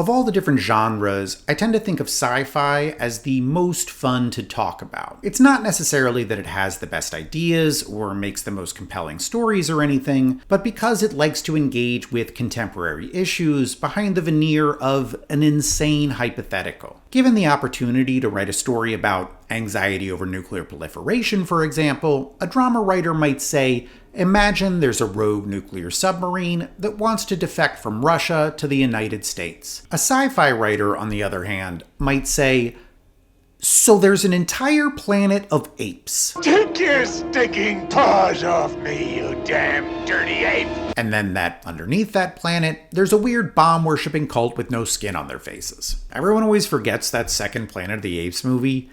Of all the different genres, I tend to think of sci-fi as the most fun to talk about. It's not necessarily that it has the best ideas or makes the most compelling stories or anything, but because it likes to engage with contemporary issues behind the veneer of an insane hypothetical. Given the opportunity to write a story about anxiety over nuclear proliferation, for example, a drama writer might say, imagine there's a rogue nuclear submarine that wants to defect from Russia to the United States. A sci-fi writer, on the other hand, might say, so there's an entire planet of apes. Take your stinking paws off me, you damn dirty ape! And then underneath that planet, there's a weird bomb-worshipping cult with no skin on their faces. Everyone always forgets that second Planet of the Apes movie,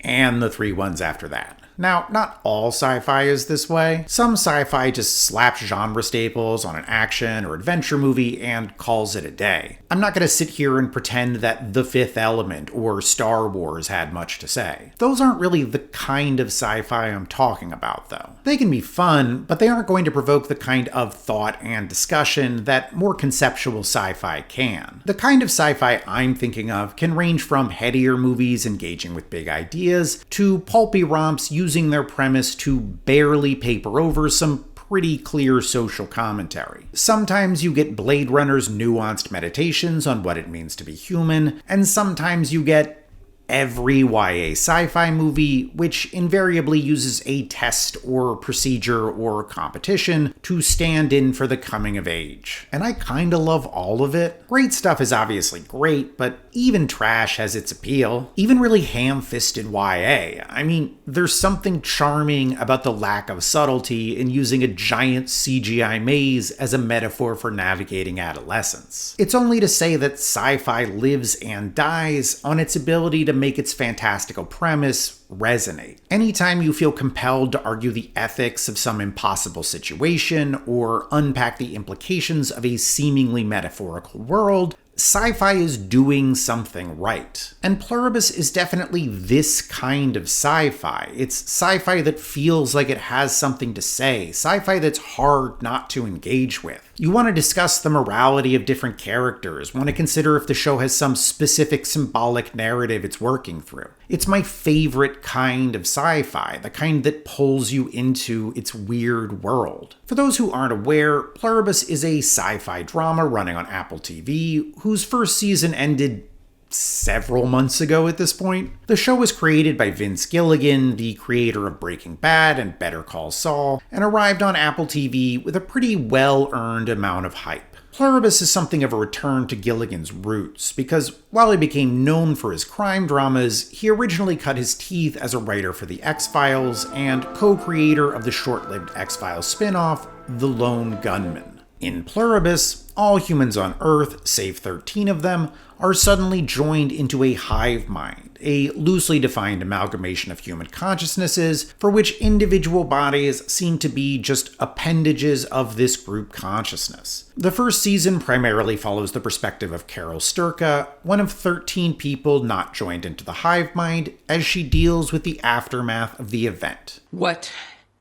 and the 3 ones after that. Now, not all sci-fi is this way. Some sci-fi just slaps genre staples on an action or adventure movie and calls it a day. I'm not going to sit here and pretend that The Fifth Element or Star Wars had much to say. Those aren't really the kind of sci-fi I'm talking about, though. They can be fun, but they aren't going to provoke the kind of thought and discussion that more conceptual sci-fi can. The kind of sci-fi I'm thinking of can range from headier movies engaging with big ideas to pulpy romps using their premise to barely paper over some pretty clear social commentary. Sometimes you get Blade Runner's nuanced meditations on what it means to be human, and sometimes you get every YA sci-fi movie, which invariably uses a test or procedure or competition to stand in for the coming of age. And I kinda love all of it. Great stuff is obviously great, but even trash has its appeal. Even really ham-fisted YA. I mean, there's something charming about the lack of subtlety in using a giant CGI maze as a metaphor for navigating adolescence. It's only to say that sci-fi lives and dies on its ability to make its fantastical premise resonate. Anytime you feel compelled to argue the ethics of some impossible situation or unpack the implications of a seemingly metaphorical world, sci-fi is doing something right. And Pluribus is definitely this kind of sci-fi. It's sci-fi that feels like it has something to say, sci-fi that's hard not to engage with. You want to discuss the morality of different characters, want to consider if the show has some specific symbolic narrative it's working through. It's my favorite kind of sci-fi, the kind that pulls you into its weird world. For those who aren't aware, Pluribus is a sci-fi drama running on Apple TV, whose first season ended several months ago at this point. The show was created by Vince Gilligan, the creator of Breaking Bad and Better Call Saul, and arrived on Apple TV with a pretty well-earned amount of hype. Pluribus is something of a return to Gilligan's roots, because while he became known for his crime dramas, he originally cut his teeth as a writer for The X-Files and co-creator of the short-lived X-Files spin-off, The Lone Gunman. In Pluribus, all humans on Earth, save 13 of them, are suddenly joined into a hive mind, a loosely defined amalgamation of human consciousnesses for which individual bodies seem to be just appendages of this group consciousness. The first season primarily follows the perspective of Carol Sturka, one of 13 people not joined into the hive mind, as she deals with the aftermath of the event. What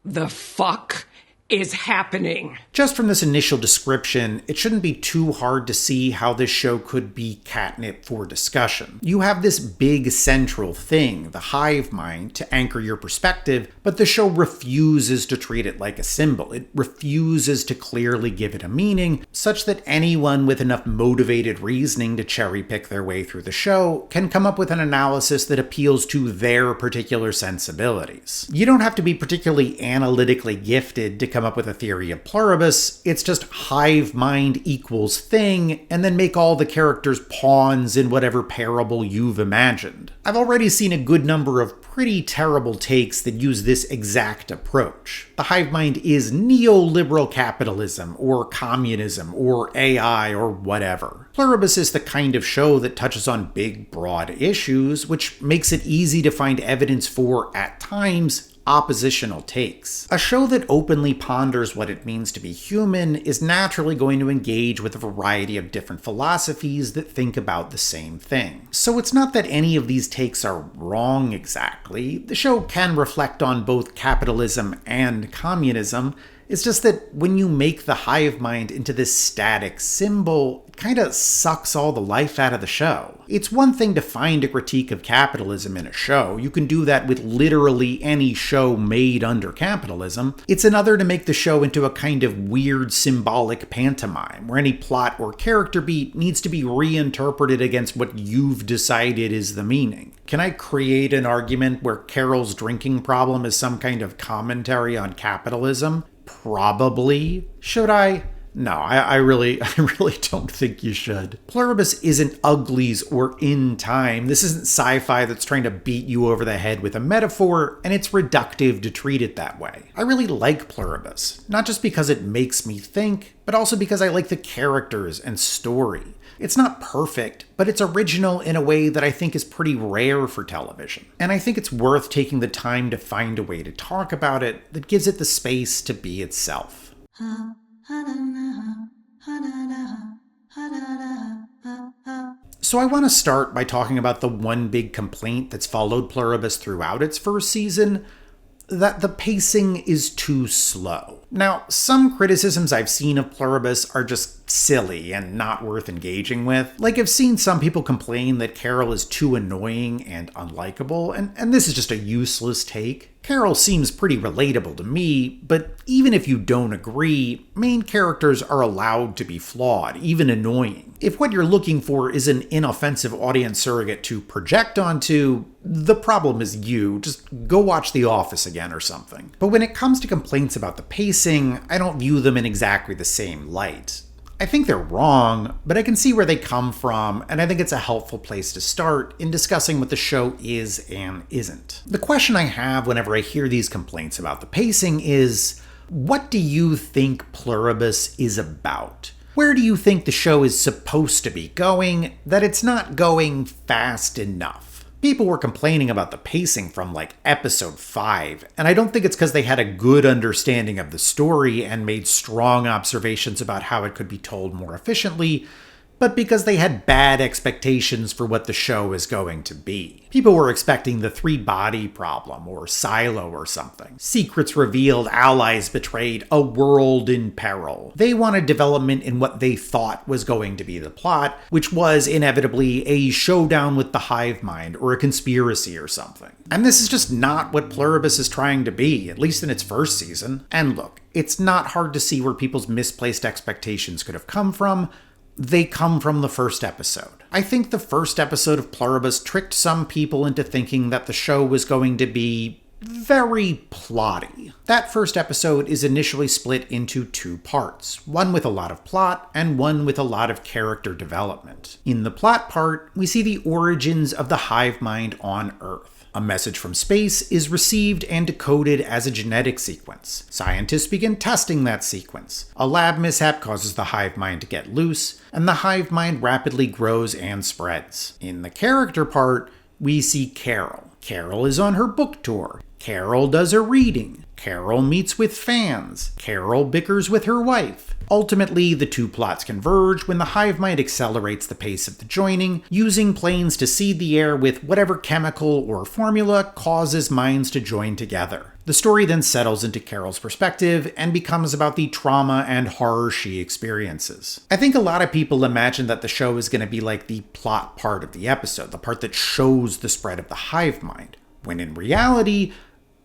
the fuck is happening? Just from this initial description, it shouldn't be too hard to see how this show could be catnip for discussion. You have this big central thing, the hive mind, to anchor your perspective, but the show refuses to treat it like a symbol. It refuses to clearly give it a meaning, such that anyone with enough motivated reasoning to cherry pick their way through the show can come up with an analysis that appeals to their particular sensibilities. You don't have to be particularly analytically gifted to come up with a theory of Pluribus. It's just hive mind equals thing, and then make all the characters pawns in whatever parable you've imagined. I've already seen a good number of pretty terrible takes that use this exact approach. The hive mind is neoliberal capitalism, or communism, or AI, or whatever. Pluribus is the kind of show that touches on big, broad issues, which makes it easy to find evidence for, at times, oppositional takes. A show that openly ponders what it means to be human is naturally going to engage with a variety of different philosophies that think about the same thing. So it's not that any of these takes are wrong exactly. The show can reflect on both capitalism and communism, It's just that when you make the hive mind into this static symbol, it kind of sucks all the life out of the show. It's one thing to find a critique of capitalism in a show. You can do that with literally any show made under capitalism. It's another to make the show into a kind of weird symbolic pantomime, where any plot or character beat needs to be reinterpreted against what you've decided is the meaning. Can I create an argument where Carol's drinking problem is some kind of commentary on capitalism? Probably. Should I? No, I really don't think you should. Pluribus isn't uglies or in time. This isn't sci-fi that's trying to beat you over the head with a metaphor, and it's reductive to treat it that way. I really like Pluribus, not just because it makes me think, but also because I like the characters and story. It's not perfect, but it's original in a way that I think is pretty rare for television. And I think it's worth taking the time to find a way to talk about it that gives it the space to be itself. So I want to start by talking about the one big complaint that's followed Pluribus throughout its first season, that the pacing is too slow. Now, some criticisms I've seen of Pluribus are just silly and not worth engaging with. Like, I've seen some people complain that Carol is too annoying and unlikable, and this is just a useless take. Carol seems pretty relatable to me, but even if you don't agree, main characters are allowed to be flawed, even annoying. If what you're looking for is an inoffensive audience surrogate to project onto, the problem is you. Just go watch The Office again or something. But when it comes to complaints about the pacing, I don't view them in exactly the same light. I think they're wrong, but I can see where they come from, and I think it's a helpful place to start in discussing what the show is and isn't. The question I have whenever I hear these complaints about the pacing is, what do you think Pluribus is about? Where do you think the show is supposed to be going, that it's not going fast enough? People were complaining about the pacing from like episode 5, and I don't think it's because they had a good understanding of the story and made strong observations about how it could be told more efficiently, but because they had bad expectations for what the show is going to be. People were expecting the 3-body problem, or Silo or something. Secrets revealed, allies betrayed, a world in peril. They wanted development in what they thought was going to be the plot, which was inevitably a showdown with the hive mind, or a conspiracy or something. And this is just not what Pluribus is trying to be, at least in its first season. And look, it's not hard to see where people's misplaced expectations could have come from. They come from the first episode. I think the first episode of Pluribus tricked some people into thinking that the show was going to be very plotty. That first episode is initially split into 2 parts, one with a lot of plot and one with a lot of character development. In the plot part, we see the origins of the hive mind on Earth. A message from space is received and decoded as a genetic sequence. Scientists begin testing that sequence. A lab mishap causes the hive mind to get loose, and the hive mind rapidly grows and spreads. In the character part, we see Carol. Carol is on her book tour. Carol does a reading. Carol meets with fans. Carol bickers with her wife. Ultimately, the 2 plots converge when the hive mind accelerates the pace of the joining, using planes to seed the air with whatever chemical or formula causes minds to join together. The story then settles into Carol's perspective and becomes about the trauma and horror she experiences. I think a lot of people imagine that the show is going to be like the plot part of the episode, the part that shows the spread of the hive mind, when in reality,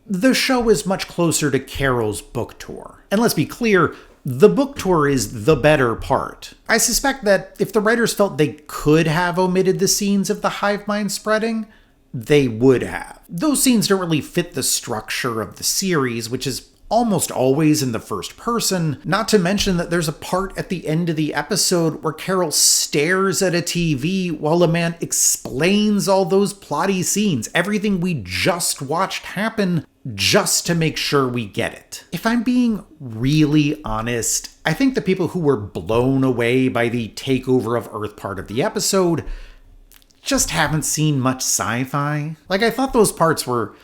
the show is much closer to Carol's book tour. And let's be clear, the book tour is the better part. I suspect that if the writers felt they could have omitted the scenes of the hive mind spreading, they would have. Those scenes don't really fit the structure of the series, which is almost always in the first person, not to mention that there's a part at the end of the episode where Carol stares at a TV while a man explains all those plotty scenes, everything we just watched happen, just to make sure we get it. If I'm being really honest, I think the people who were blown away by the takeover of Earth part of the episode just haven't seen much sci-fi. Like, I thought those parts were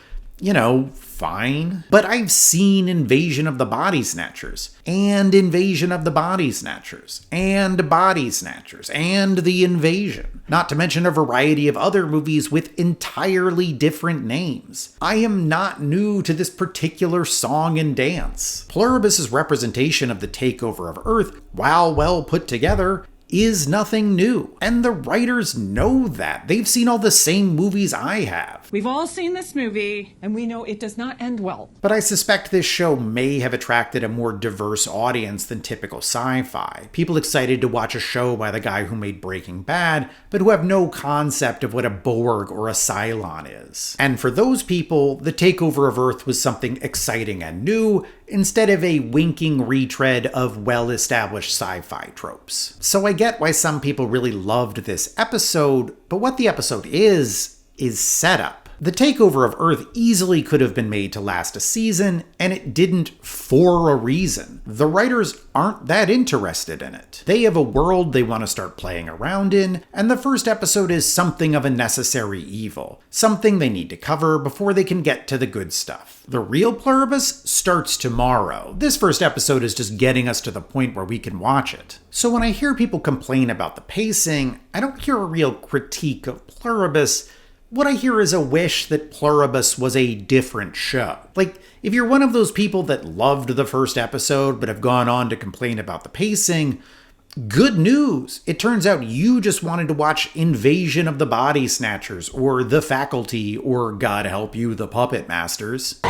fine. But I've seen Invasion of the Body Snatchers, and Invasion of the Body Snatchers, and Body Snatchers, and The Invasion. Not to mention a variety of other movies with entirely different names. I am not new to this particular song and dance. Pluribus's representation of the takeover of Earth, while well put together, is nothing new. And the writers know that. They've seen all the same movies I have. We've all seen this movie, and we know it does not end well. But I suspect this show may have attracted a more diverse audience than typical sci-fi. People excited to watch a show by the guy who made Breaking Bad, but who have no concept of what a Borg or a Cylon is. And for those people, the takeover of Earth was something exciting and new, instead of a winking retread of well-established sci-fi tropes. So I get why some people really loved this episode, but what the episode is setup. The takeover of Earth easily could have been made to last a season, and it didn't for a reason. The writers aren't that interested in it. They have a world they want to start playing around in, and the first episode is something of a necessary evil, something they need to cover before they can get to the good stuff. The real Pluribus starts tomorrow. This first episode is just getting us to the point where we can watch it. So when I hear people complain about the pacing, I don't hear a real critique of Pluribus. What I hear is a wish that Pluribus was a different show. Like, if you're one of those people that loved the first episode but have gone on to complain about the pacing, good news! It turns out you just wanted to watch Invasion of the Body Snatchers, or The Faculty, or God help you, The Puppet Masters.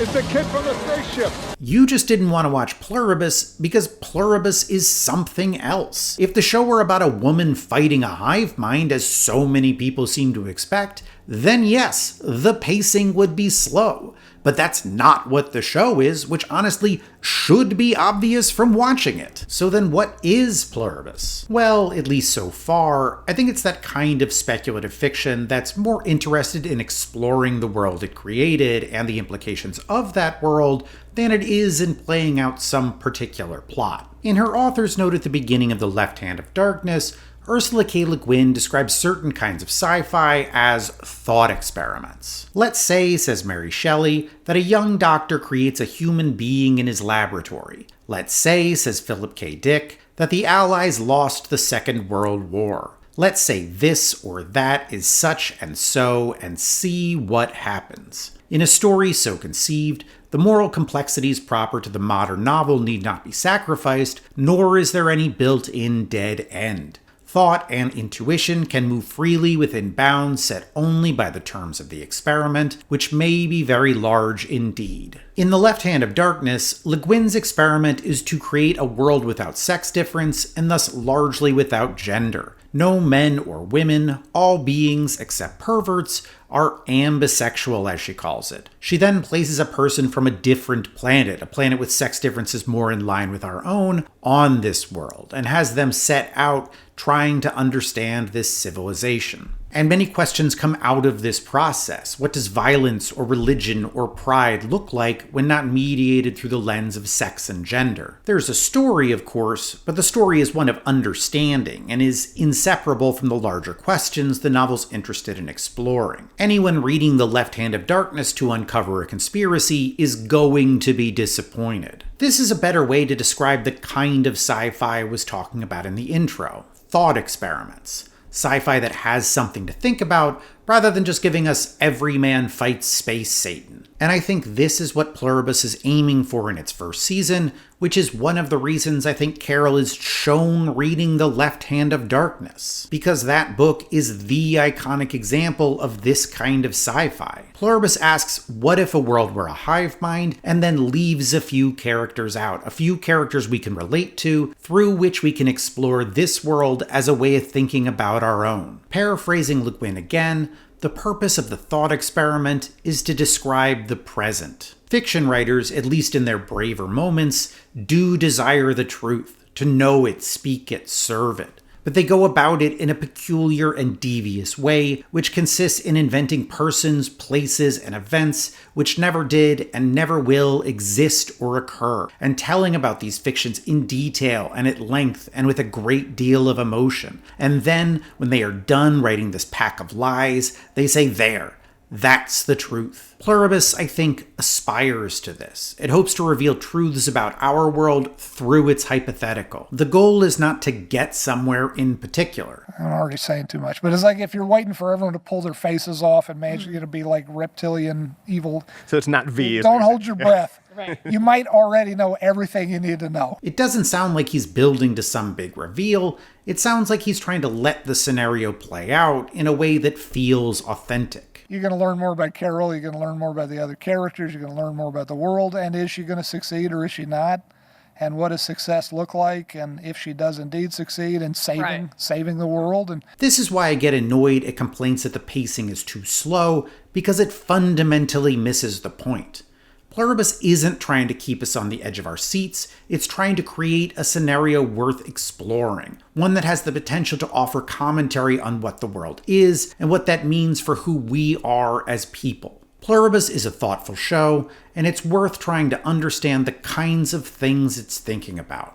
It's the kid from the spaceship! You just didn't want to watch Pluribus because Pluribus is something else. If the show were about a woman fighting a hive mind, as so many people seem to expect, then yes, the pacing would be slow. But that's not what the show is, which honestly should be obvious from watching it. So then what is Pluribus? Well, at least so far, I think it's that kind of speculative fiction that's more interested in exploring the world it created and the implications of that world than it is in playing out some particular plot. In her author's note at the beginning of The Left Hand of Darkness, Ursula K. Le Guin describes certain kinds of sci-fi as thought experiments. Let's say, says Mary Shelley, that a young doctor creates a human being in his laboratory. Let's say, says Philip K. Dick, that the Allies lost the Second World War. Let's say this or that is such and so, and see what happens. In a story so conceived, the moral complexities proper to the modern novel need not be sacrificed, nor is there any built-in dead end. Thought and intuition can move freely within bounds set only by the terms of the experiment, which may be very large indeed. In The Left Hand of Darkness, Le Guin's experiment is to create a world without sex difference and thus largely without gender. No men or women, all beings except perverts, are ambisexual, as she calls it. She then places a person from a different planet, a planet with sex differences more in line with our own, on this world, and has them set out trying to understand this civilization. And many questions come out of this process. What does violence or religion or pride look like when not mediated through the lens of sex and gender? There's a story, of course, but the story is one of understanding and is inseparable from the larger questions the novel's interested in exploring. Anyone reading The Left Hand of Darkness to uncover a conspiracy is going to be disappointed. This is a better way to describe the kind of sci-fi I was talking about in the intro. Thought experiments. Sci-fi that has something to think about, rather than just giving us everyman fights space Satan. And I think this is what Pluribus is aiming for in its first season, which is one of the reasons I think Carol is shown reading The Left Hand of Darkness, because that book is the iconic example of this kind of sci-fi. Pluribus asks, what if a world were a hive mind, and then leaves a few characters out, a few characters we can relate to, through which we can explore this world as a way of thinking about our own. Paraphrasing Le Guin again, the purpose of the thought experiment is to describe the present. Fiction writers, at least in their braver moments, do desire the truth, to know it, speak it, serve it. but they go about it in a peculiar and devious way, which consists in inventing persons, places, and events which never did and never will exist or occur, and telling about these fictions in detail and at length and with a great deal of emotion. And then, when they are done writing this pack of lies, they say, "There. That's the truth." Pluribus, I think, aspires to this. It hopes to reveal truths about our world through its hypothetical. The goal is not to get somewhere in particular. I'm already saying too much, but it's like if you're waiting for everyone to pull their faces off and magically to be like reptilian evil. So it's not V. Don't hold your breath. Right. You might already know everything you need to know. It doesn't sound like he's building to some big reveal. It sounds like he's trying to let the scenario play out in a way that feels authentic. You're going to learn more about Carol. You're going to learn more about the other characters. You're going to learn more about the world. And is she going to succeed or is she not? And what does success look like? And if she does indeed succeed in saving the world. And this is why I get annoyed at complaints that the pacing is too slow, because it fundamentally misses the point. Pluribus isn't trying to keep us on the edge of our seats, it's trying to create a scenario worth exploring, one that has the potential to offer commentary on what the world is and what that means for who we are as people. Pluribus is a thoughtful show, and it's worth trying to understand the kinds of things it's thinking about.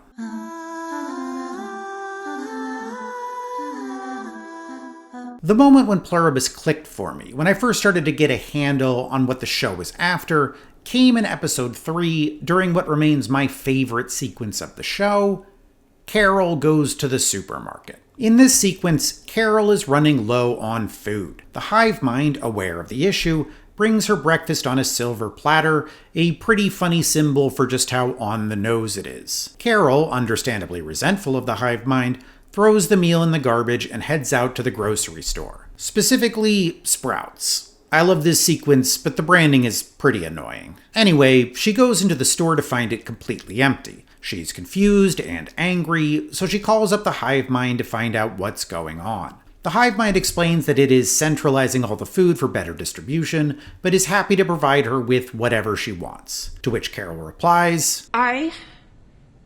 The moment when Pluribus clicked for me, when I first started to get a handle on what the show was after, came in episode 3 during what remains my favorite sequence of the show. Carol goes to the supermarket. In this sequence, Carol is running low on food. The hive mind, aware of the issue, brings her breakfast on a silver platter, a pretty funny symbol for just how on the nose it is. Carol, understandably resentful of the hive mind, throws the meal in the garbage and heads out to the grocery store. Specifically, Sprouts. I love this sequence, but the branding is pretty annoying. Anyway, she goes into the store to find it completely empty. She's confused and angry, so she calls up the hive mind to find out what's going on. The hive mind explains that it is centralizing all the food for better distribution, but is happy to provide her with whatever she wants. To which Carol replies, I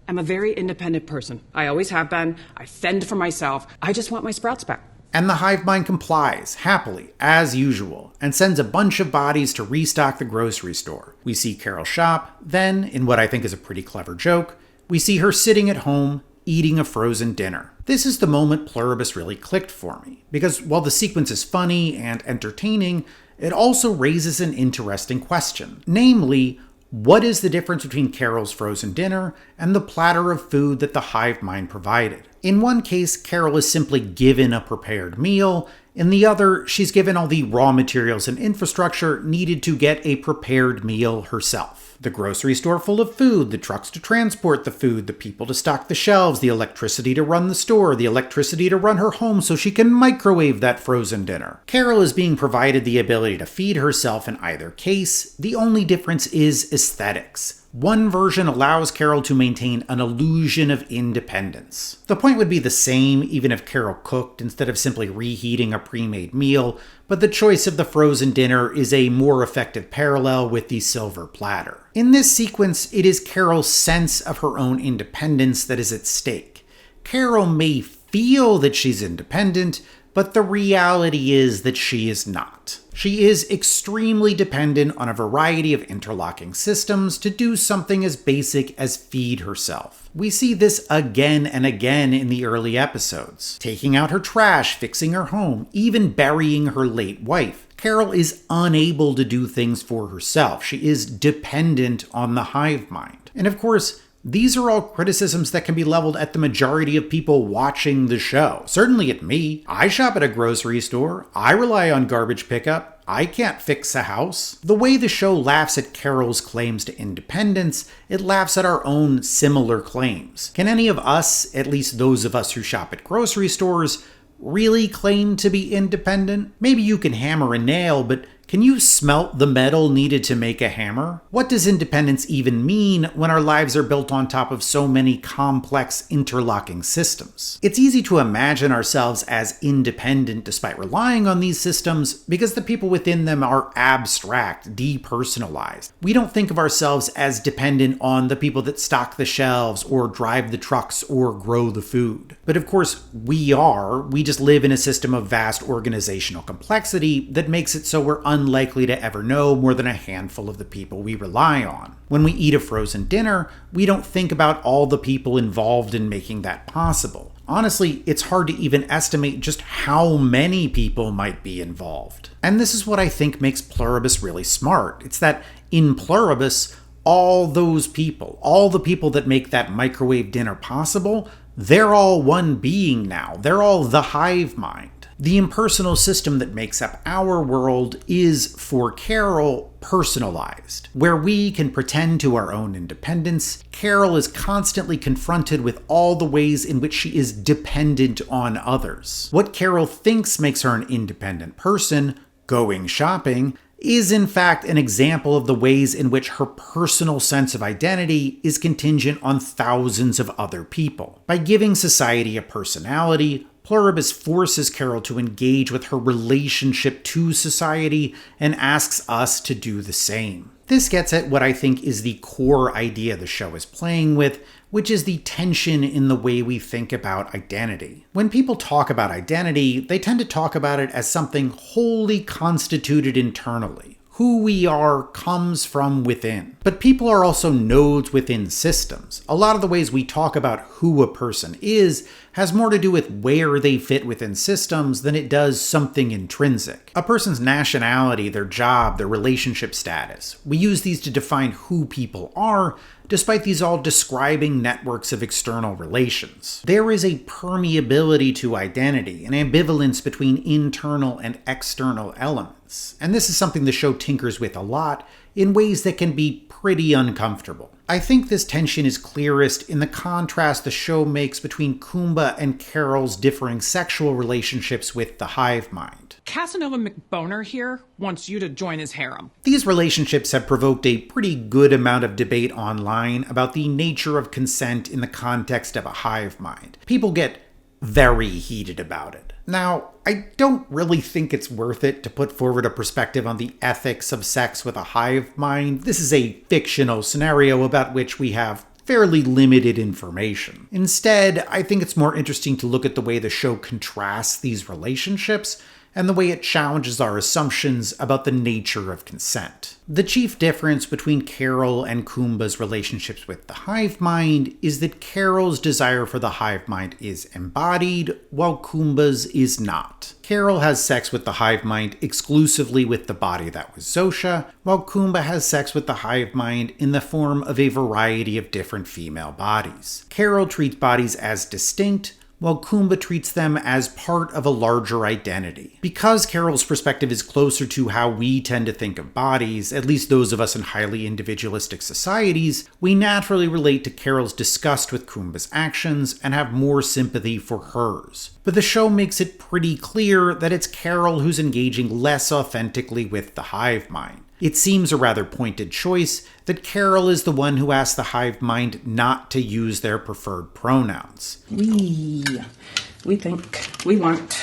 am a very independent person. I always have been. I fend for myself. I just want my Sprouts back. And the hive mind complies, happily, as usual, and sends a bunch of bodies to restock the grocery store. We see Carol shop, then, in what I think is a pretty clever joke, we see her sitting at home, eating a frozen dinner. This is the moment Pluribus really clicked for me, because while the sequence is funny and entertaining, it also raises an interesting question. Namely, what is the difference between Carol's frozen dinner and the platter of food that the hive mind provided? In one case, Carol is simply given a prepared meal. In the other, she's given all the raw materials and infrastructure needed to get a prepared meal herself. The grocery store full of food, the trucks to transport the food, the people to stock the shelves, the electricity to run the store, the electricity to run her home so she can microwave that frozen dinner. Carol is being provided the ability to feed herself in either case. The only difference is aesthetics. One version allows Carol to maintain an illusion of independence. The point would be the same even if Carol cooked instead of simply reheating a pre-made meal, but the choice of the frozen dinner is a more effective parallel with the silver platter. In this sequence, it is Carol's sense of her own independence that is at stake. Carol may feel that she's independent, but the reality is that she is not. She is extremely dependent on a variety of interlocking systems to do something as basic as feed herself. We see this again and again in the early episodes. Taking out her trash, fixing her home, even burying her late wife. Carol is unable to do things for herself. She is dependent on the hive mind. And of course, these are all criticisms that can be leveled at the majority of people watching the show. Certainly at me. I shop at a grocery store. I rely on garbage pickup. I can't fix a house. The way the show laughs at Carol's claims to independence, it laughs at our own similar claims. Can any of us, at least those of us who shop at grocery stores, really claim to be independent? Maybe you can hammer a nail, but Can you smelt the metal needed to make a hammer? What does independence even mean when our lives are built on top of so many complex interlocking systems? It's easy to imagine ourselves as independent despite relying on these systems because the people within them are abstract, depersonalized. We don't think of ourselves as dependent on the people that stock the shelves or drive the trucks or grow the food. But of course, we are. We just live in a system of vast organizational complexity that makes it so we're unlikely to ever know more than a handful of the people we rely on. When we eat a frozen dinner, we don't think about all the people involved in making that possible. Honestly, it's hard to even estimate just how many people might be involved. And this is what I think makes Pluribus really smart. It's that in Pluribus, all those people, all the people that make that microwave dinner possible, they're all one being now. They're all the hive mind. The impersonal system that makes up our world is, for Carol, personalized. Where we can pretend to our own independence, Carol is constantly confronted with all the ways in which she is dependent on others. What Carol thinks makes her an independent person, going shopping, is in fact an example of the ways in which her personal sense of identity is contingent on thousands of other people. By giving society a personality, Pluribus forces Carol to engage with her relationship to society and asks us to do the same. This gets at what I think is the core idea the show is playing with, which is the tension in the way we think about identity. When people talk about identity, they tend to talk about it as something wholly constituted internally. Who we are comes from within. But people are also nodes within systems. A lot of the ways we talk about who a person is has more to do with where they fit within systems than it does something intrinsic. A person's nationality, their job, their relationship status. We use these to define who people are, despite these all describing networks of external relations. There is a permeability to identity, an ambivalence between internal and external elements. And this is something the show tinkers with a lot in ways that can be pretty uncomfortable. I think this tension is clearest in the contrast the show makes between Kumba and Carol's differing sexual relationships with the hive mind. Casanova McBoner here wants you to join his harem. These relationships have provoked a pretty good amount of debate online about the nature of consent in the context of a hive mind. People get very heated about it. Now, I don't really think it's worth it to put forward a perspective on the ethics of sex with a hive mind. This is a fictional scenario about which we have fairly limited information. Instead, I think it's more interesting to look at the way the show contrasts these relationships and the way it challenges our assumptions about the nature of consent. The chief difference between Carol and Kumba's relationships with the hive mind is that Carol's desire for the hive mind is embodied, while Kumba's is not. Carol has sex with the hive mind exclusively with the body that was Zosha, while Kumba has sex with the hive mind in the form of a variety of different female bodies. Carol treats bodies as distinct, while Kumba treats them as part of a larger identity. Because Carol's perspective is closer to how we tend to think of bodies, at least those of us in highly individualistic societies, we naturally relate to Carol's disgust with Kumba's actions and have more sympathy for hers. But the show makes it pretty clear that it's Carol who's engaging less authentically with the hive mind. It seems a rather pointed choice that Carol is the one who asked the hive mind not to use their preferred pronouns. We think we want.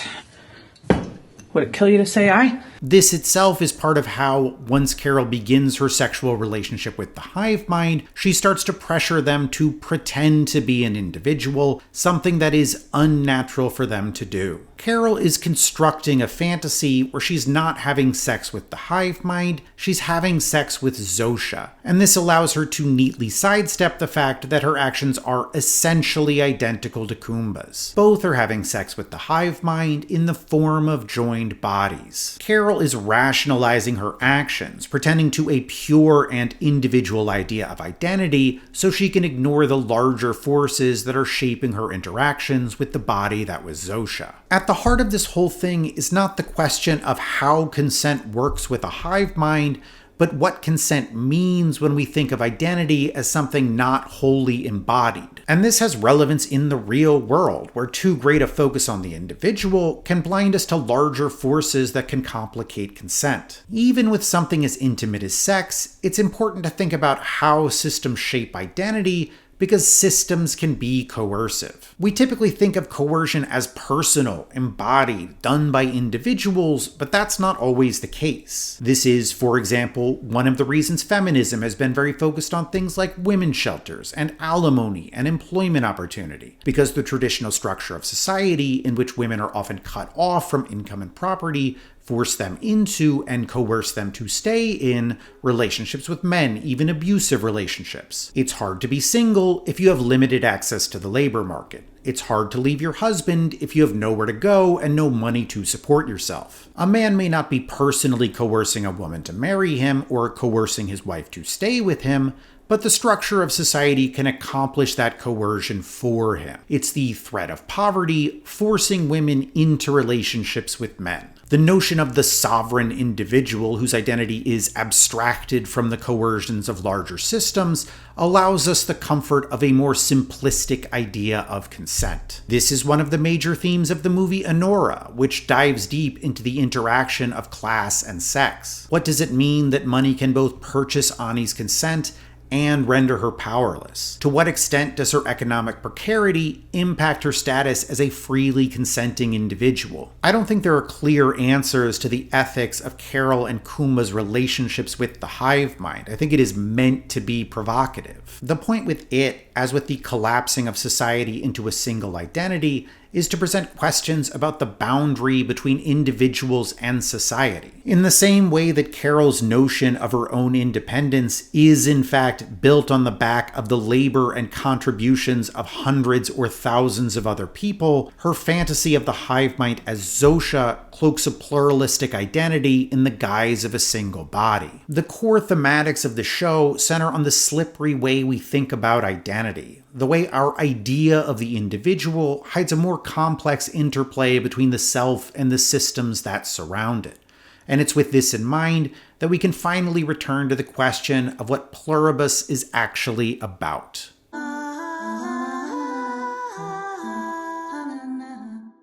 Would it kill you to say I? This itself is part of how, once Carol begins her sexual relationship with the hive mind, she starts to pressure them to pretend to be an individual, something that is unnatural for them to do. Carol is constructing a fantasy where she's not having sex with the hive mind, she's having sex with Zosha, and this allows her to neatly sidestep the fact that her actions are essentially identical to Kumba's. Both are having sex with the hive mind in the form of joined bodies. Carol is rationalizing her actions, pretending to a pure and individual idea of identity so she can ignore the larger forces that are shaping her interactions with the body that was Zosha. At the heart of this whole thing is not the question of how consent works with a hive mind, but what consent means when we think of identity as something not wholly embodied. And this has relevance in the real world, where too great a focus on the individual can blind us to larger forces that can complicate consent. Even with something as intimate as sex, it's important to think about how systems shape identity, because systems can be coercive. We typically think of coercion as personal, embodied, done by individuals, but that's not always the case. This is, for example, one of the reasons feminism has been very focused on things like women's shelters and alimony and employment opportunity, because the traditional structure of society in which women are often cut off from income and property force them into and coerce them to stay in relationships with men, even abusive relationships. It's hard to be single if you have limited access to the labor market. It's hard to leave your husband if you have nowhere to go and no money to support yourself. A man may not be personally coercing a woman to marry him or coercing his wife to stay with him, but the structure of society can accomplish that coercion for him. It's the threat of poverty forcing women into relationships with men. The notion of the sovereign individual whose identity is abstracted from the coercions of larger systems allows us the comfort of a more simplistic idea of consent. This is one of the major themes of the movie Honora, which dives deep into the interaction of class and sex. What does it mean that money can both purchase Ani's consent and render her powerless? To what extent does her economic precarity impact her status as a freely consenting individual? I don't think there are clear answers to the ethics of Carol and Kuma's relationships with the hive mind. I think it is meant to be provocative. The point with it, as with the collapsing of society into a single identity, is to present questions about the boundary between individuals and society. In the same way that Carol's notion of her own independence is in fact built on the back of the labor and contributions of hundreds or thousands of other people, her fantasy of the hive mind as Zosha cloaks a pluralistic identity in the guise of a single body. The core thematics of the show center on the slippery way we think about identity. The way our idea of the individual hides a more complex interplay between the self and the systems that surround it. And it's with this in mind that we can finally return to the question of what Pluribus is actually about.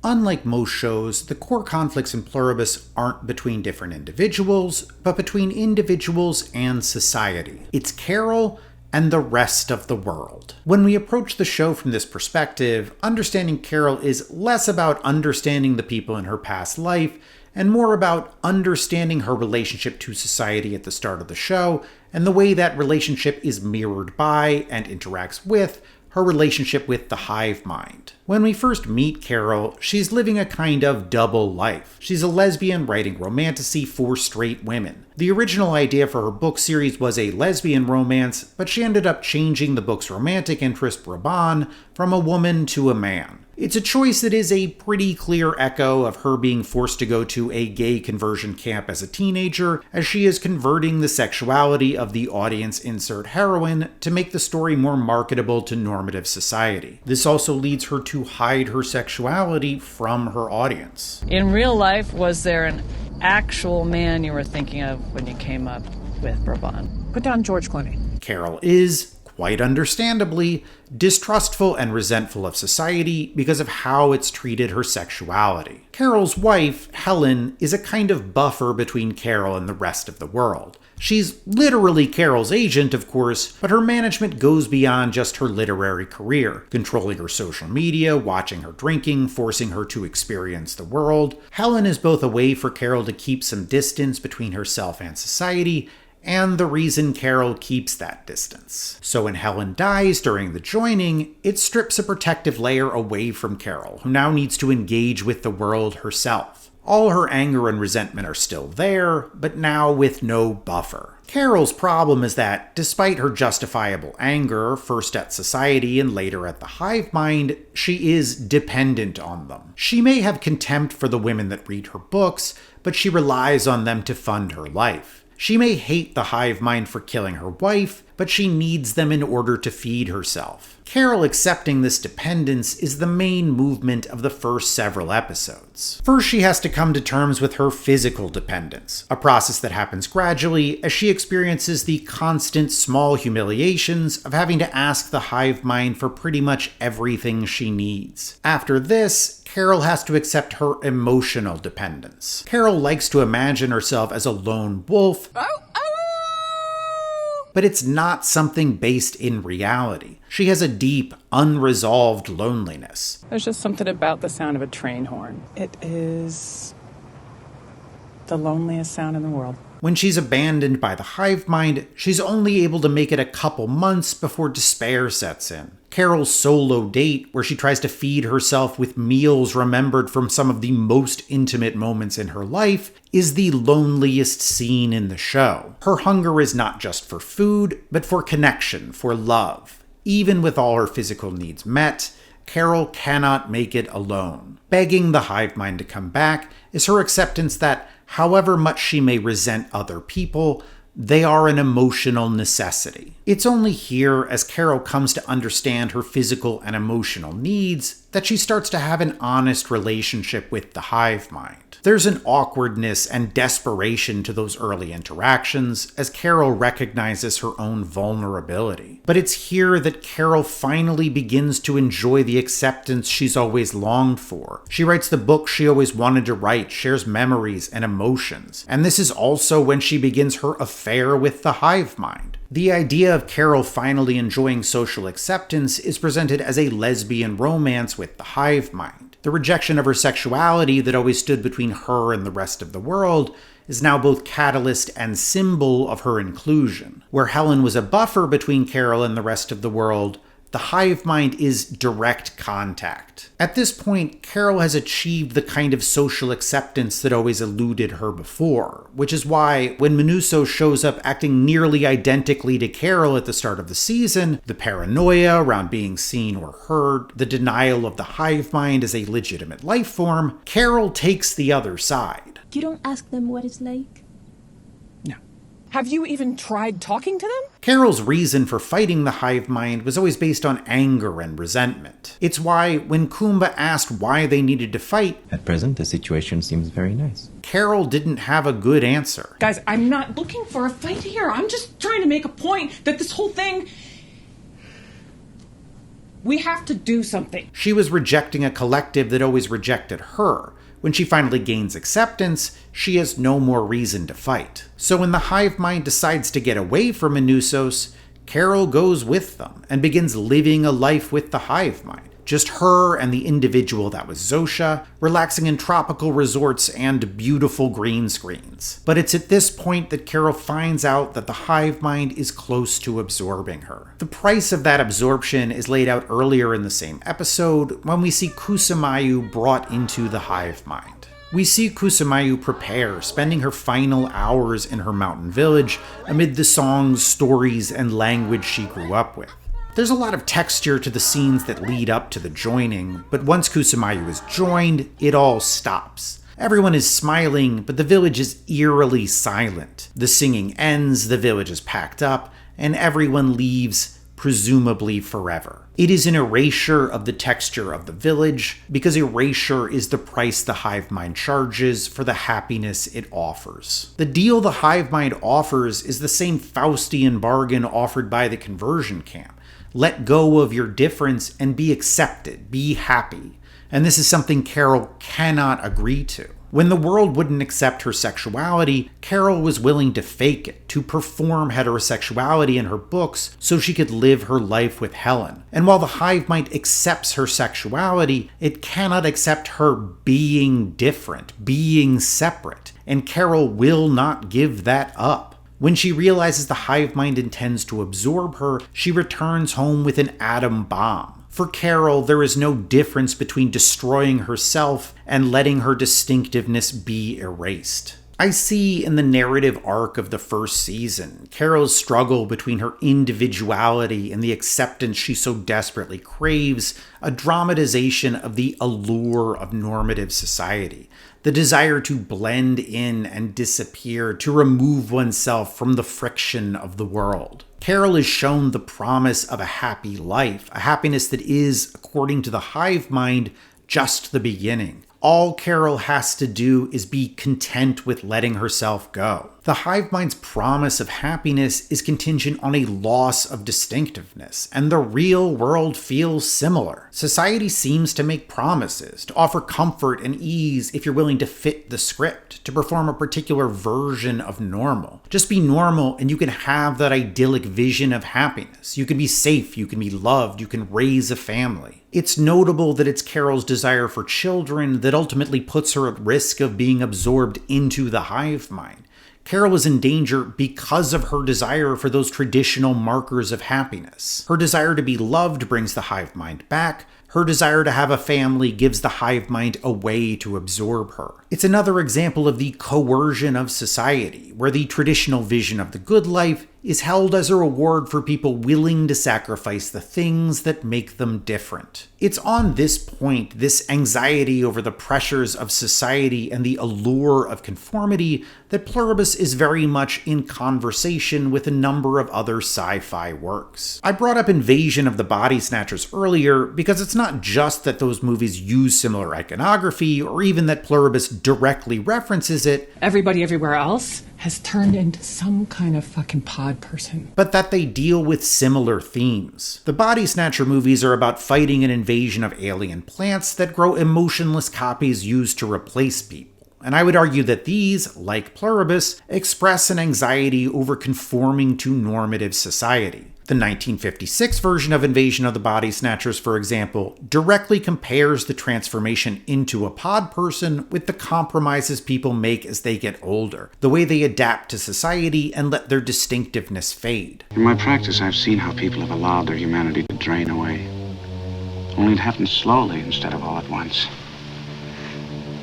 Unlike most shows, the core conflicts in Pluribus aren't between different individuals, but between individuals and society. It's Carol and the rest of the world. When we approach the show from this perspective, understanding Carol is less about understanding the people in her past life and more about understanding her relationship to society at the start of the show and the way that relationship is mirrored by and interacts with her relationship with the hive mind. When we first meet Carol, she's living a kind of double life. She's a lesbian writing romantasy for straight women. The original idea for her book series was a lesbian romance, but she ended up changing the book's romantic interest, Raban, from a woman to a man. It's a choice that is a pretty clear echo of her being forced to go to a gay conversion camp as a teenager, as she is converting the sexuality of the audience insert heroine to make the story more marketable to normative society. This also leads her to hide her sexuality from her audience. In real life, was there an actual man you were thinking of when you came up with Raban? Put down George Clooney. Carol is, quite understandably, distrustful and resentful of society because of how it's treated her sexuality. Carol's wife, Helen, is a kind of buffer between Carol and the rest of the world. She's literally Carol's agent, of course, but her management goes beyond just her literary career, controlling her social media, watching her drinking, forcing her to experience the world. Helen is both a way for Carol to keep some distance between herself and society, and the reason Carol keeps that distance. So when Helen dies during the joining, it strips a protective layer away from Carol, who now needs to engage with the world herself. All her anger and resentment are still there, but now with no buffer. Carol's problem is that, despite her justifiable anger, first at society and later at the hive mind, she is dependent on them. She may have contempt for the women that read her books, but she relies on them to fund her life. She may hate the hive mind for killing her wife, but but she needs them in order to feed herself. Carol accepting this dependence is the main movement of the first several episodes. First, she has to come to terms with her physical dependence, a process that happens gradually as she experiences the constant small humiliations of having to ask the hive mind for pretty much everything she needs. After this, Carol has to accept her emotional dependence. Carol likes to imagine herself as a lone wolf, but it's not something based in reality. She has a deep, unresolved loneliness. There's just something about the sound of a train horn. It is the loneliest sound in the world. When she's abandoned by the hive mind, she's only able to make it a couple months before despair sets in. Carol's solo date, where she tries to feed herself with meals remembered from some of the most intimate moments in her life, is the loneliest scene in the show. Her hunger is not just for food, but for connection, for love. Even with all her physical needs met, Carol cannot make it alone. Begging the hive mind to come back is her acceptance that, however much she may resent other people, they are an emotional necessity. It's only here, as Carol comes to understand her physical and emotional needs, that she starts to have an honest relationship with the hive mind. There's an awkwardness and desperation to those early interactions, as Carol recognizes her own vulnerability. But it's here that Carol finally begins to enjoy the acceptance she's always longed for. She writes the book she always wanted to write, shares memories and emotions, and this is also when she begins her affair with the hive mind. The idea of Carol finally enjoying social acceptance is presented as a lesbian romance with the hive mind. The rejection of her sexuality that always stood between her and the rest of the world is now both catalyst and symbol of her inclusion. Where Helen was a buffer between Carol and the rest of the world, the hive mind is direct contact. At this point, Carol has achieved the kind of social acceptance that always eluded her before, which is why, when Minuso shows up acting nearly identically to Carol at the start of the season, the paranoia around being seen or heard, the denial of the hive mind as a legitimate life form, Carol takes the other side. You don't ask them what it's like? No. Have you even tried talking to them? Carol's reason for fighting the hive mind was always based on anger and resentment. It's why, when Kumba asked why they needed to fight, at present the situation seems very nice, Carol didn't have a good answer. Guys, I'm not looking for a fight here. I'm just trying to make a point that this whole thing... We have to do something. She was rejecting a collective that always rejected her. When she finally gains acceptance, she has no more reason to fight. So when the hive mind decides to get away from Minusos, Carol goes with them and begins living a life with the hive mind. Just her and the individual that was Zosha, relaxing in tropical resorts and beautiful green screens. But it's at this point that Carol finds out that the hive mind is close to absorbing her. The price of that absorption is laid out earlier in the same episode when we see Kusamayu brought into the hive mind. We see Kusamayu prepare, spending her final hours in her mountain village amid the songs, stories, and language she grew up with. There's a lot of texture to the scenes that lead up to the joining, but once Kusamayu is joined, it all stops. Everyone is smiling, but the village is eerily silent. The singing ends, the village is packed up, and everyone leaves, presumably forever. It is an erasure of the texture of the village, because erasure is the price the hive mind charges for the happiness it offers. The deal the hive mind offers is the same Faustian bargain offered by the conversion camp. Let go of your difference and be accepted, be happy. And this is something Carol cannot agree to. When the world wouldn't accept her sexuality, Carol was willing to fake it, to perform heterosexuality in her books so she could live her life with Helen. And while the hive mind accepts her sexuality, it cannot accept her being different, being separate. And Carol will not give that up. When she realizes the hive mind intends to absorb her, she returns home with an atom bomb. For Carol, there is no difference between destroying herself and letting her distinctiveness be erased. I see in the narrative arc of the first season Carol's struggle between her individuality and the acceptance she so desperately craves, a dramatization of the allure of normative society, the desire to blend in and disappear, to remove oneself from the friction of the world. Carol is shown the promise of a happy life, a happiness that is, according to the hive mind, just the beginning. All Carol has to do is be content with letting herself go. The hive mind's promise of happiness is contingent on a loss of distinctiveness, and the real world feels similar. Society seems to make promises, to offer comfort and ease if you're willing to fit the script, to perform a particular version of normal. Just be normal and you can have that idyllic vision of happiness. You can be safe, you can be loved, you can raise a family. It's notable that it's Carol's desire for children that ultimately puts her at risk of being absorbed into the hive mind. Carol is in danger because of her desire for those traditional markers of happiness. Her desire to be loved brings the hive mind back. Her desire to have a family gives the hive mind a way to absorb her. It's another example of the coercion of society, where the traditional vision of the good life is held as a reward for people willing to sacrifice the things that make them different. It's on this point, this anxiety over the pressures of society and the allure of conformity, that Pluribus is very much in conversation with a number of other sci-fi works. I brought up Invasion of the Body Snatchers earlier because it's not just that those movies use similar iconography, or even that Pluribus directly references it. Everybody everywhere else has turned into some kind of fucking pod person. But that they deal with similar themes. The Body Snatcher movies are about fighting an invasion of alien plants that grow emotionless copies used to replace people. And I would argue that these, like Pluribus, express an anxiety over conforming to normative society. The 1956 version of Invasion of the Body Snatchers, for example, directly compares the transformation into a pod person with the compromises people make as they get older, the way they adapt to society and let their distinctiveness fade. In my practice, I've seen how people have allowed their humanity to drain away. Only it happens slowly instead of all at once.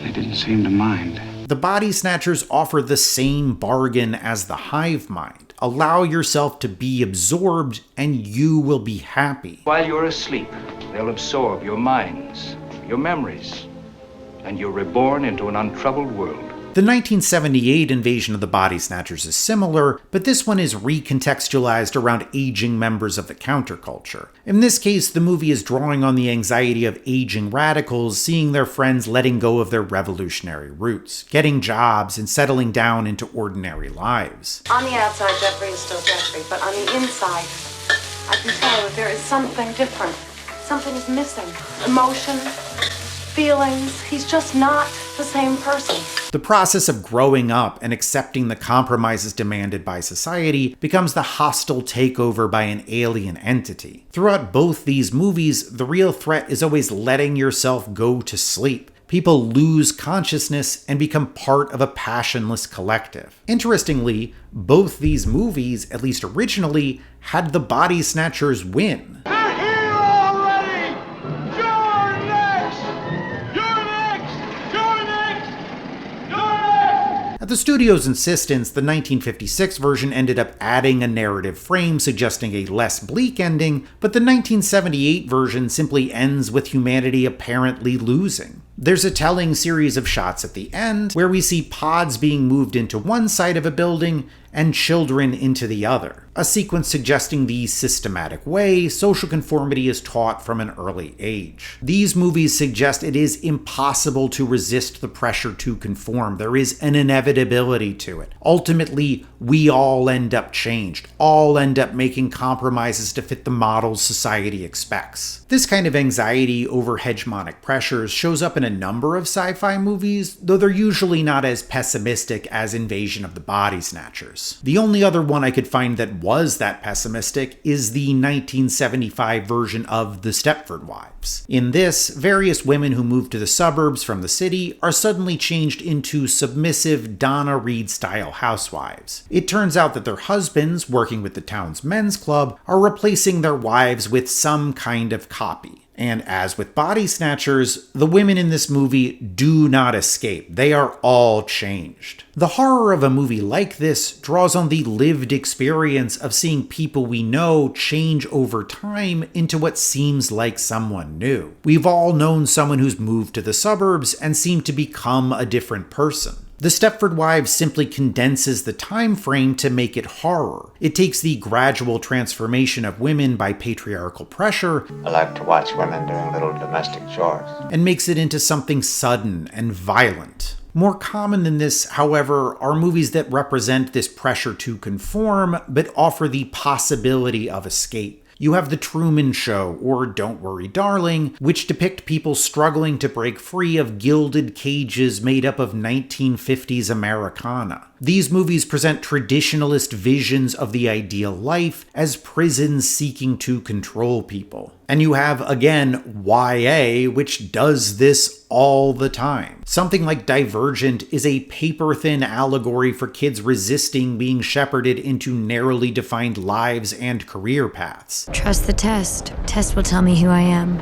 They didn't seem to mind. The Body Snatchers offer the same bargain as the hive mind. Allow yourself to be absorbed and you will be happy. While you're asleep, they'll absorb your minds, your memories, and you're reborn into an untroubled world. The 1978 Invasion of the Body Snatchers is similar, but this one is recontextualized around aging members of the counterculture. In this case, the movie is drawing on the anxiety of aging radicals seeing their friends letting go of their revolutionary roots, getting jobs, and settling down into ordinary lives. On the outside, Jeffrey is still Jeffrey, but on the inside, I can tell that there is something different. Something is missing. Emotion, feelings. He's just not the same person. The process of growing up and accepting the compromises demanded by society becomes the hostile takeover by an alien entity. Throughout both these movies, the real threat is always letting yourself go to sleep. People lose consciousness and become part of a passionless collective. Interestingly, both these movies, at least originally, had the Body Snatchers win. At the studio's insistence, the 1956 version ended up adding a narrative frame suggesting a less bleak ending, but the 1978 version simply ends with humanity apparently losing. There's a telling series of shots at the end where we see pods being moved into one side of a building and children into the other, a sequence suggesting the systematic way social conformity is taught from an early age. These movies suggest it is impossible to resist the pressure to conform. There is an inevitability to it. Ultimately, we all end up changed, all end up making compromises to fit the models society expects. This kind of anxiety over hegemonic pressures shows up in a number of sci-fi movies, though they're usually not as pessimistic as Invasion of the Body Snatchers. The only other one I could find that was that pessimistic is the 1975 version of The Stepford Wives. In this, various women who move to the suburbs from the city are suddenly changed into submissive Donna Reed-style housewives. It turns out that their husbands, working with the town's men's club, are replacing their wives with some kind of copy. And as with Body Snatchers, the women in this movie do not escape. They are all changed. The horror of a movie like this draws on the lived experience of seeing people we know change over time into what seems like someone new. We've all known someone who's moved to the suburbs and seemed to become a different person. The Stepford Wives simply condenses the time frame to make it horror. It takes the gradual transformation of women by patriarchal pressure, I like to watch women doing little domestic chores, and makes it into something sudden and violent. More common than this, however, are movies that represent this pressure to conform, but offer the possibility of escape. You have The Truman Show or Don't Worry Darling, which depict people struggling to break free of gilded cages made up of 1950s Americana. These movies present traditionalist visions of the ideal life as prisons seeking to control people. And you have, again, YA, which does this all the time. Something like Divergent is a paper-thin allegory for kids resisting being shepherded into narrowly defined lives and career paths. Trust the test. Test will tell me who I am,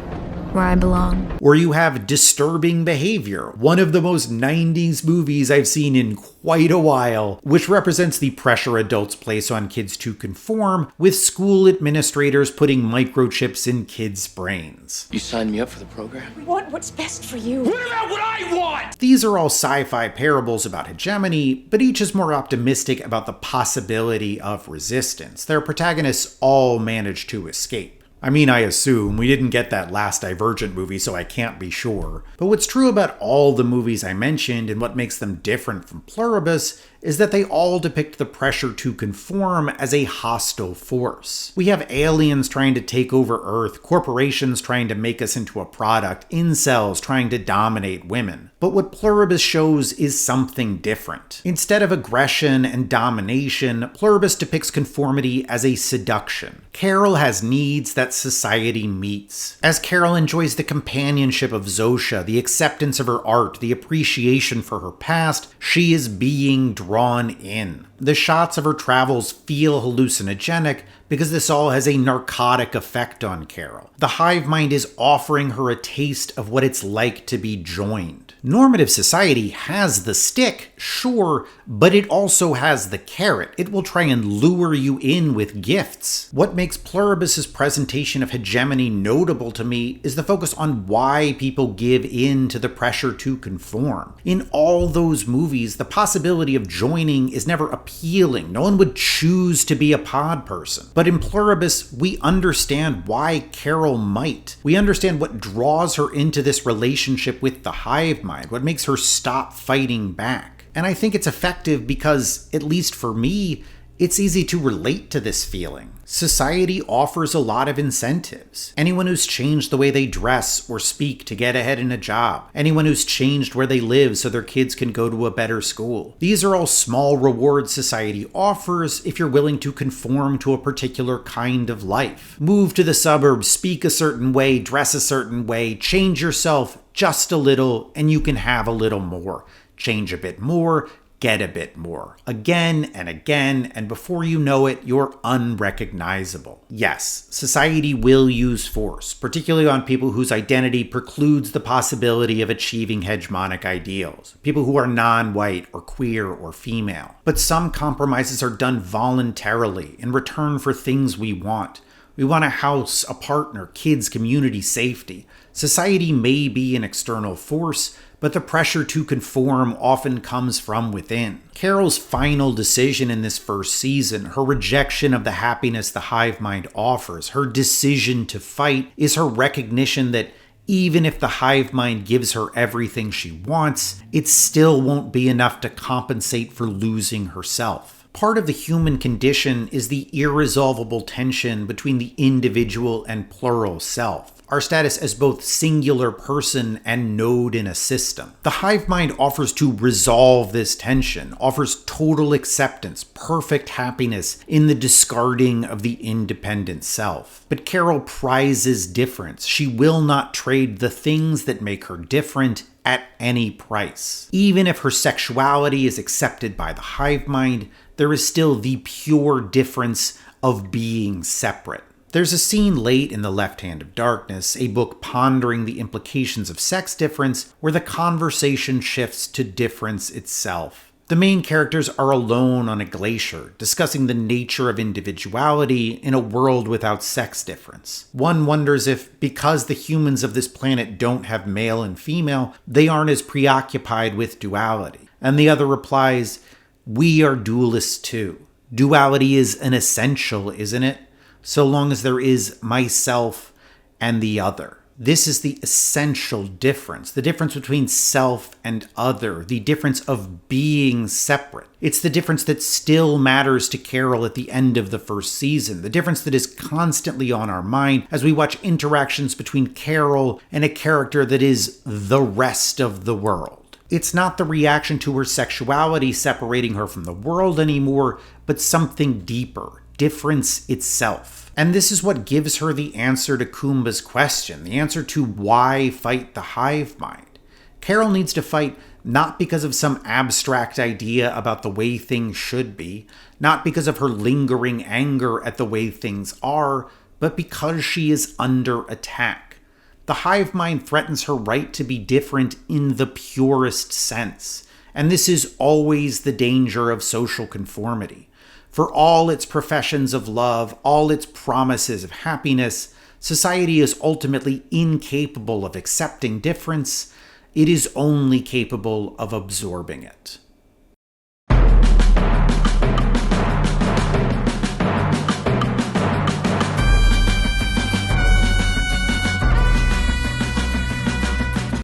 where I belong. Or you have Disturbing Behavior, one of the most 90s movies I've seen in quite a while, which represents the pressure adults place on kids to conform, with school administrators putting microchips in kids' brains. You signed me up for the program? We want what's best for you. What about what I want? These are all sci-fi parables about hegemony, but each is more optimistic about the possibility of resistance. Their protagonists all manage to escape. I mean, I assume. We didn't get that last Divergent movie, so I can't be sure. But what's true about all the movies I mentioned and what makes them different from Pluribus is that they all depict the pressure to conform as a hostile force. We have aliens trying to take over Earth, corporations trying to make us into a product, incels trying to dominate women. But what Pluribus shows is something different. Instead of aggression and domination, Pluribus depicts conformity as a seduction. Carol has needs that society meets. As Carol enjoys the companionship of Zosha, the acceptance of her art, the appreciation for her past, she is being drawn in. The shots of her travels feel hallucinogenic because this all has a narcotic effect on Carol. The hive mind is offering her a taste of what it's like to be joined. Normative society has the stick, sure, but it also has the carrot. It will try and lure you in with gifts. What makes Pluribus's presentation of hegemony notable to me is the focus on why people give in to the pressure to conform. In all those movies, the possibility of joining is never appealing. No one would choose to be a pod person. But in Pluribus, we understand why Carol might. We understand what draws her into this relationship with the hive mind, what makes her stop fighting back. And I think it's effective because, at least for me, it's easy to relate to this feeling. Society offers a lot of incentives. Anyone who's changed the way they dress or speak to get ahead in a job. Anyone who's changed where they live so their kids can go to a better school. These are all small rewards society offers if you're willing to conform to a particular kind of life. Move to the suburbs, speak a certain way, dress a certain way, change yourself just a little, and you can have a little more. Change a bit more, get a bit more. Again and again, and before you know it, you're unrecognizable. Yes, society will use force, particularly on people whose identity precludes the possibility of achieving hegemonic ideals, people who are non-white or queer or female. But some compromises are done voluntarily in return for things we want. We want a house, a partner, kids, community, safety. Society may be an external force, but the pressure to conform often comes from within. Carol's final decision in this first season, her rejection of the happiness the hive mind offers, her decision to fight, is her recognition that even if the hive mind gives her everything she wants, it still won't be enough to compensate for losing herself. Part of the human condition is the irresolvable tension between the individual and plural self. Our status as both singular person and node in a system. The hive mind offers to resolve this tension, offers total acceptance, perfect happiness in the discarding of the independent self. But Carol prizes difference. She will not trade the things that make her different at any price. Even if her sexuality is accepted by the hive mind, there is still the pure difference of being separate. There's a scene late in The Left Hand of Darkness, a book pondering the implications of sex difference, where the conversation shifts to difference itself. The main characters are alone on a glacier, discussing the nature of individuality in a world without sex difference. One wonders if, because the humans of this planet don't have male and female, they aren't as preoccupied with duality. And the other replies, "We are dualists too. Duality is an essential, isn't it? So long as there is myself and the other." This is the essential difference, the difference between self and other, the difference of being separate. It's the difference that still matters to Carol at the end of the first season, the difference that is constantly on our mind as we watch interactions between Carol and a character that is the rest of the world. It's not the reaction to her sexuality separating her from the world anymore, but something deeper, difference itself. And this is what gives her the answer to Kumba's question, the answer to why fight the hive mind. Carol needs to fight not because of some abstract idea about the way things should be, not because of her lingering anger at the way things are, but because she is under attack. The hive mind threatens her right to be different in the purest sense. And this is always the danger of social conformity. For all its professions of love, all its promises of happiness, society is ultimately incapable of accepting difference. It is only capable of absorbing it.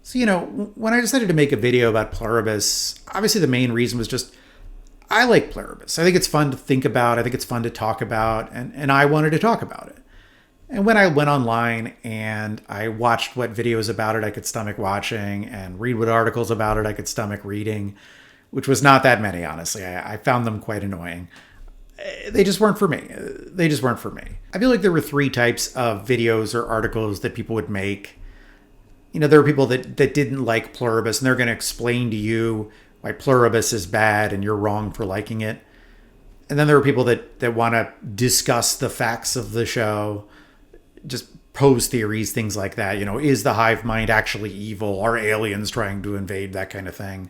So, when I decided to make a video about Pluribus, obviously the main reason was just, I like Pluribus. I think it's fun to think about. I think it's fun to talk about. And I wanted to talk about it. And when I went online and I watched what videos about it I could stomach watching and read what articles about it I could stomach reading, which was not that many, honestly. I found them quite annoying. They just weren't for me. I feel like there were three types of videos or articles that people would make. There were people that didn't like Pluribus, and they're going to explain to you why Pluribus is bad and you're wrong for liking it. And then there are people that want to discuss the facts of the show, just pose theories, things like that. Is the hive mind actually evil? Are aliens trying to invade? That kind of thing.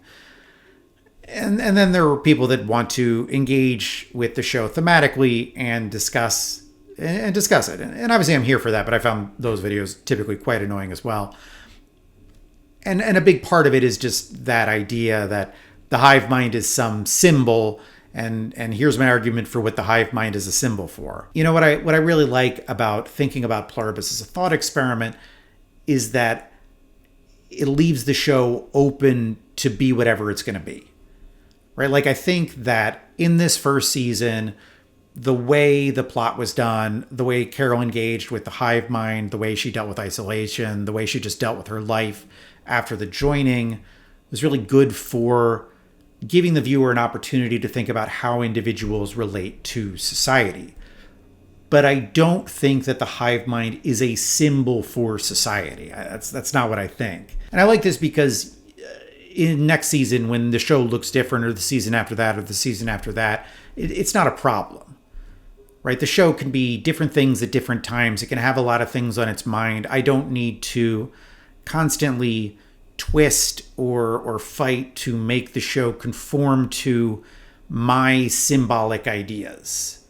And then there are people that want to engage with the show thematically and discuss it. And obviously I'm here for that, but I found those videos typically quite annoying as well. And a big part of it is just that idea that the hive mind is some symbol, and here's my argument for what the hive mind is a symbol for. What I really like about thinking about Pluribus as a thought experiment is that it leaves the show open to be whatever it's going to be. Right? Like, I think that in this first season, the way the plot was done, the way Carol engaged with the hive mind, the way she dealt with isolation, the way she just dealt with her life after the joining was really good for giving the viewer an opportunity to think about how individuals relate to society. But I don't think that the hive mind is a symbol for society. That's not what I think. And I like this because in next season, when the show looks different, or the season after that, or the season after that, it's not a problem. Right? The show can be different things at different times. It can have a lot of things on its mind. I don't need to constantly twist or fight to make the show conform to my symbolic ideas.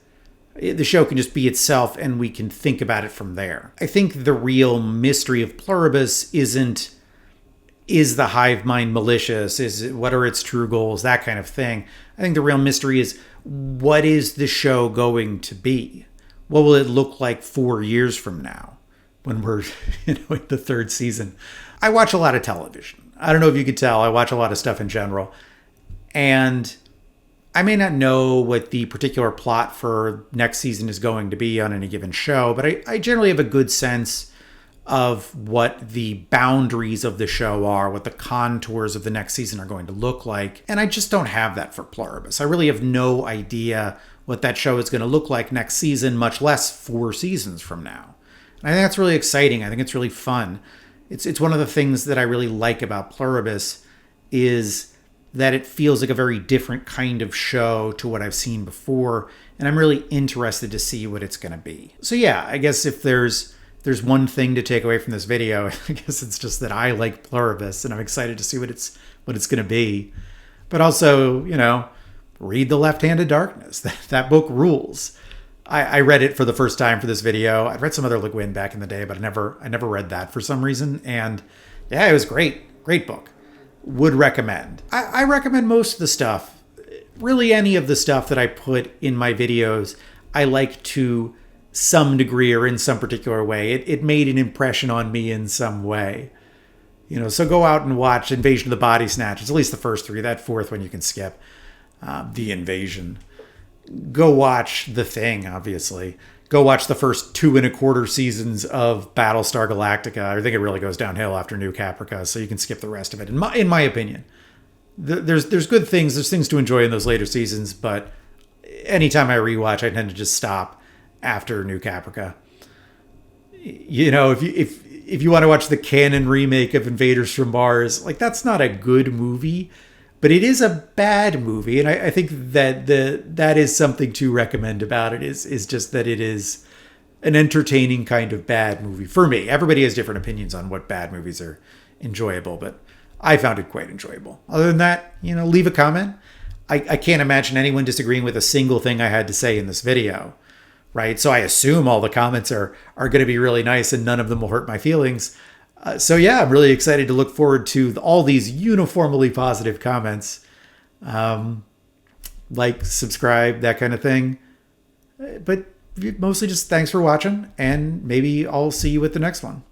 The show can just be itself, and we can think about it from there. I think the real mystery of Pluribus isn't, is the hive mind malicious? What are its true goals? That kind of thing. I think the real mystery is, what is the show going to be? What will it look like 4 years from now when we're in the third season? I watch a lot of television. I don't know if you could tell. I watch a lot of stuff in general. And I may not know what the particular plot for next season is going to be on any given show, but I generally have a good sense of what the boundaries of the show are, what the contours of the next season are going to look like. And I just don't have that for Pluribus. I really have no idea what that show is going to look like next season, much less 4 seasons from now. And I think that's really exciting. I think it's really fun. It's one of the things that I really like about Pluribus is that it feels like a very different kind of show to what I've seen before, and I'm really interested to see what it's going to be. So yeah, I guess if there's one thing to take away from this video, I guess it's just that I like Pluribus, and I'm excited to see what it's going to be. But also, you know, read The Left-Handed Darkness. That book rules. I read it for the first time for this video. I'd read some other Le Guin back in the day, but I never read that for some reason. And yeah, it was great. Great book. Would recommend. I recommend most of the stuff. Really any of the stuff that I put in my videos, I like to some degree or in some particular way. It made an impression on me in some way. You know, so go out and watch Invasion of the Body Snatchers, at least the first three. That fourth one you can skip. The Invasion. Go watch The Thing, obviously. Go watch the first 2.25 seasons of Battlestar Galactica. I think it really goes downhill after New Caprica, so you can skip the rest of it. In my opinion, there's good things. There's things to enjoy in those later seasons, but anytime I rewatch, I tend to just stop after New Caprica. You know, if you want to watch the canon remake of Invaders from Mars, like, that's not a good movie. But it is a bad movie, and I think that that is something to recommend about it, is just that it is an entertaining kind of bad movie. For me, everybody has different opinions on what bad movies are enjoyable, but I found it quite enjoyable. Other than that, you know, leave a comment. I can't imagine anyone disagreeing with a single thing I had to say in this video, right? So I assume all the comments are going to be really nice and none of them will hurt my feelings. So yeah, I'm really excited to look forward to all these uniformly positive comments. Like, subscribe, that kind of thing. But mostly just thanks for watching, and maybe I'll see you at the next one.